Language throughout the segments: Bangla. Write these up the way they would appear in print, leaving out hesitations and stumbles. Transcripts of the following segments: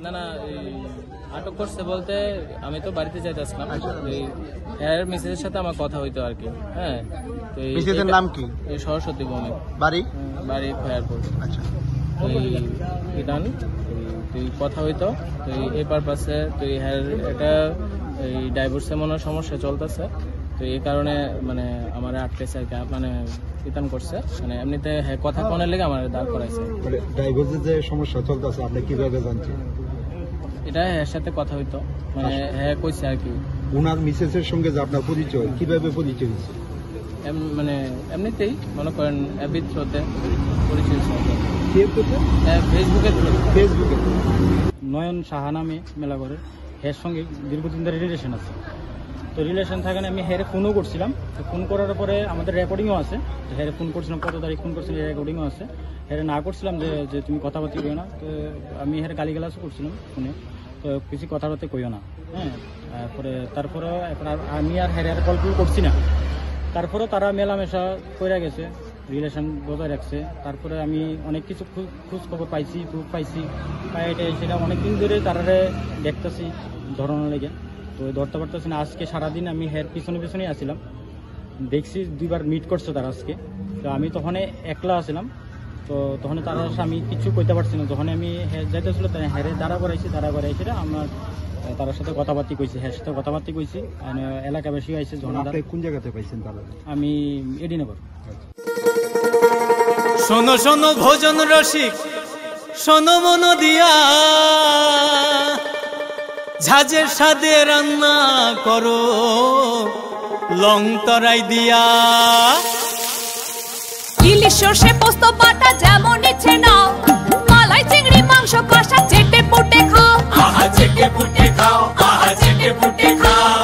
না না, আটক করছে বলতে আমি তো বাড়িতে যাইতেছিলাম, এর মিসেসের সাথে আমার কথা হইতো আর কি। হ্যাঁ, মিসেসের নাম কি? সরস্বতী ভৌমিক, বাড়ি খয়ারপুর। আচ্ছা, ইদান তুই কথা হইতো তুই এই পারপাসে তুই এটা এই ডাইভোর্সে মনে সমস্যা চলতেছে, তো এই কারণে মানে আমার আটকেছে আর কি, মানে ইতান করছে, মানে এমনিতে কথা কোনের লেগে আমার দাঁড় করাইছে। ডাইভোর্সের যে সমস্যা চলতেছে আপনি কিভাবে জানছেন? এটা এর সাথে কথা হইতো, মানে হ্যাঁ কইছে আর কি। ওনার মিসেসের সঙ্গে যে আপনার পরিচয়, কিভাবে পরিচয় হয়েছে? মানে এমনিতেই মনে করেন অ্যাবির থ্রুতে পরিচয় হয়েছে, ফেসবুকে। নয়ন সাহা নামে মেলাঘরের, এর সঙ্গে দীর্ঘদিন ধরে রিলেশন আছে। তো রিলেশন থাকানে আমি হেরে ফোনও করছিলাম, তো ফোন করার পরে আমাদের রেকর্ডিংও আছে, তো হেরে ফোন করছিলাম, কত তারিখ ফোন করছিলাম রেকর্ডিংও আছে। হেরে না করছিলাম যে তুমি কথাবার্তা কইও না, তো আমি হেরে গালিগালাজও করছিলাম ফোনে, তো কিছু কথাবার্তা কইও না। হ্যাঁ, তারপরে এখন আমি আর হেরে গল্প করছি না। তারপরেও তারা মেলামেশা করে গেছে, রিলেশন বজায় রাখছে। তারপরে আমি অনেক কিছু খোঁজ খবর পাইছি, প্রুফ পাইছি, সেটা অনেকদিন ধরে তারারে দেখতেছি ধরানোর লেগে, তো ধরতে পারতেছি না। আজকে সারাদিন আমি হের পিছনে আসছিলাম, দেখছি 2বার মিট করছে তারা আজকে। তো আমি তখন একলা আসছিলাম, তো তখন তারা আমি কিছু কইতে পারছি না। যখন আমি যাইতেছিল হেরে দাঁড়া করাইছি আমার তার সাথে কথাবার্তা কইছি, হ্যাঁ সাথে কথাবার্তা কইছি। এলাকাবাসী আইসে। কোন জায়গাতে পাইছেন তারা? আমি এডিনগর। শোনো শোনো ভোজন রসিক, শোনো মন দিয়া, ঝাঁঝের সাদে রান্না করো লং তরাই দিয়া। ইলিশ সর্ষে পোস্ত বাটা যেমন ইচ্ছে নাও, মালাই চিংড়ি মাংস কষা চেটে পুটে খাও, আহা চেটে পুটে খাও, আহা চেটে পুটে খাও।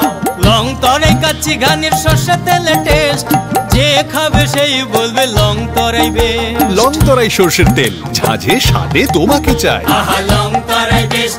লং তরাই কাচ্চি ঘানির সর্ষে তেলে টেস্ট, যে খাবে সেই বলবে লং তরাই বেশ। লং তরাই সর্ষের তেল, ঝাঁঝে স্বাদে তোমাকে চাই। আহা লং তরাই বেশ।